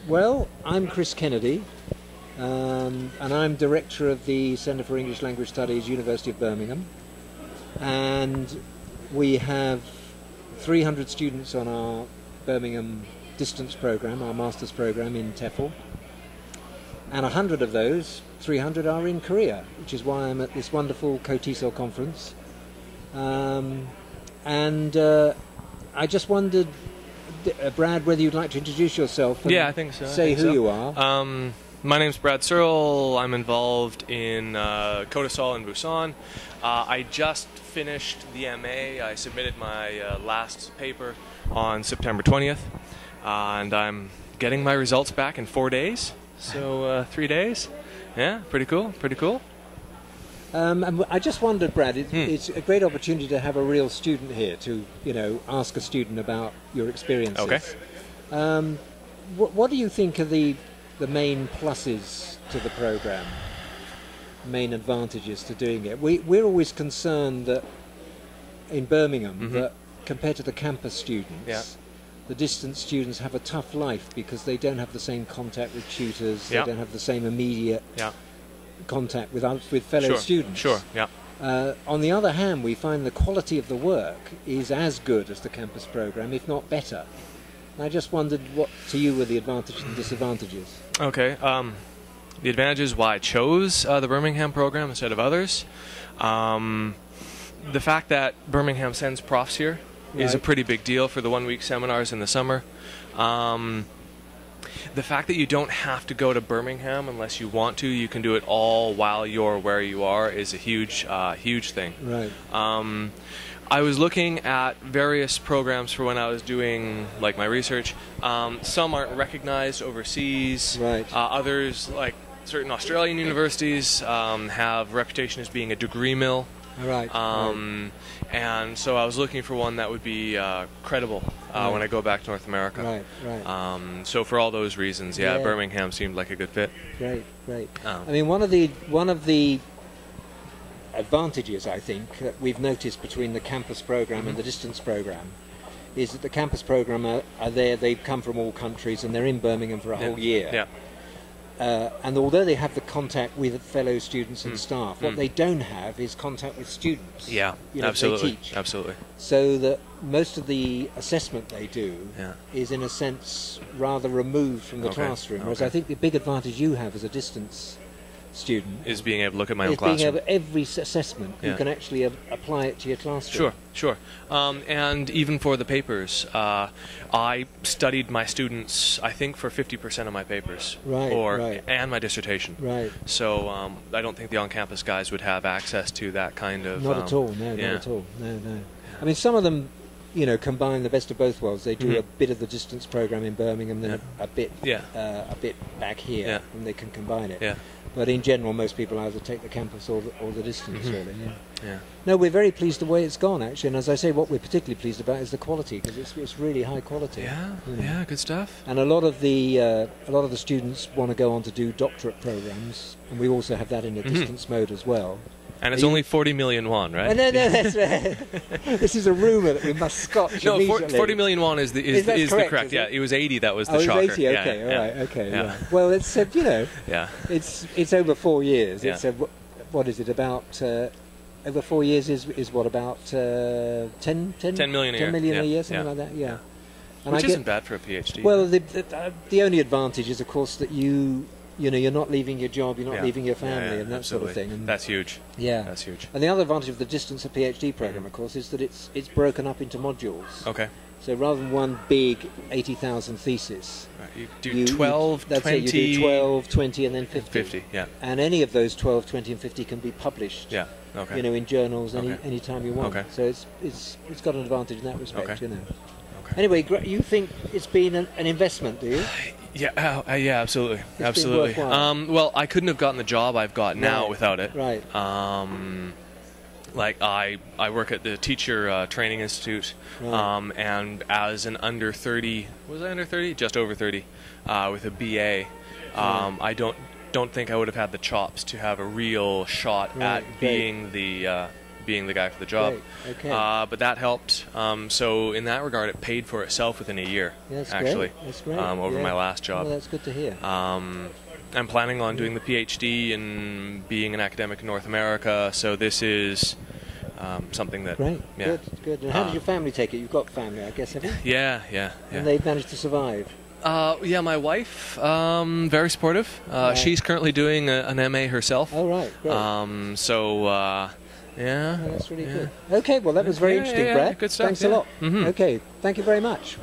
Well, I'm Chris Kennedy, and I'm Director of the Centre for English Language Studies, University of Birmingham. And we have 300 students on our Birmingham distance programme, our master's programme in TEFL. And 100 of those, 300, are in Korea, which is why I'm at this wonderful KOTESOL Conference. I just wondered, Brad, whether you'd like to introduce yourself and I think so. say who you are. My name's Brad Serl. I'm involved in KOTESOL in Busan. I just finished the MA. I submitted my last paper on September 20th, and I'm getting my results back in 4 days. So 3 days. Yeah, pretty cool. Pretty cool. And I just wondered, Brad, it's a great opportunity to have a real student here to, ask a student about your experiences. Okay. What do you think are the main pluses to the program, main advantages to doing it? We're always concerned that in Birmingham, that compared to the campus students, the distance students have a tough life because they don't have the same contact with tutors, they don't have the same immediate contact with fellow students. Sure, yeah. On the other hand, we find the quality of the work is as good as the campus program, if not better. And I just wondered what, to you, were the advantages and disadvantages. Okay. The advantages why I chose the Birmingham program instead of others. The fact that Birmingham sends profs here is a pretty big deal for the one-week seminars in the summer. The fact that you don't have to go to Birmingham unless you want to, you can do it all while you're where you are, is a huge thing. Right. I was looking at various programs for when I was doing my research. Some aren't recognized overseas. Right. Others, like certain Australian universities, have a reputation as being a degree mill. Right. And so I was looking for one that would be credible when I go back to North America. Right. So for all those reasons, Birmingham seemed like a good fit. Great. I mean, one of the advantages, I think, that we've noticed between the campus program and the distance program is that the campus program are there, they've come from all countries and they're in Birmingham for a whole year. Yeah. And although they have the contact with fellow students and staff, what they don't have is contact with students. Yeah, They absolutely. teach. Absolutely. So that most of the assessment they do is, in a sense, rather removed from the classroom. Whereas I think the big advantage you have as a distance student is being able to look at my own being classroom. able, every assessment, you can actually apply it to your classroom. Sure. And even for the papers, I studied my students, I think, for 50% of my papers. And my dissertation. Right. So I don't think the on-campus guys would have access to that kind of... Not at all, no, not at all. No. I mean, some of them, combine the best of both worlds. They do a bit of the distance program in Birmingham, then a bit back here, and they can combine it. Yeah. But in general, most people either take the campus or the distance, really. Yeah. No, we're very pleased the way it's gone, actually. And as I say, what we're particularly pleased about is the quality, because it's really high quality. Yeah, good stuff. And a lot of the students want to go on to do doctorate programs, and we also have that in a distance mode as well. And it's only 40 million won, right? No, that's right. This is a rumour that we must scotch immediately. 40 million won is the correct. It? It was 80 that was the shocker. It was 80, okay, yeah. Well, it's, it's over 4 years. It's, what is it, about, over 4 years is what, about 10 million a year. 10 million a year, something like that, yeah. And which isn't bad for a PhD. Well, the only advantage is, of course, that you're not leaving your job, you're not leaving your family, and that sort of thing. And that's huge. Yeah, that's huge. And the other advantage of the distance of PhD program, of course, is that it's broken up into modules. Okay. So rather than one big 80,000 thesis, you do 12, 20... You do 12, 20, and then 50. 50, yeah. And any of those 12, 20, and 50 can be published. Yeah. Okay. In journals any time you want. Okay. So it's got an advantage in that respect. Okay. Okay. Anyway, you think it's been an investment, do you? Yeah, absolutely, It's been worthwhile. Well, I couldn't have gotten the job I've got now without it. Right. I work at the Teacher Training Institute, and as an under 30, was I under 30? Just over 30, with a BA. I don't think I would have had the chops to have a real shot at being the being the guy for the job. Great. Okay. But that helped. So in that regard, it paid for itself within a year. Yeah, that's actually, great. That's great. over my last job. Well, that's good to hear. I'm planning on doing the PhD and being an academic in North America. So this is something that. Great. Yeah. Good. And how did your family take it? You've got family, I guess, have you? Yeah. And they've managed to survive. Yeah, my wife, very supportive. Right. She's currently doing an MA herself. Oh, right. Great. Yeah. That's really good. Okay, well, that was very interesting, Brad. Good stuff. Thanks a lot. Okay, thank you very much.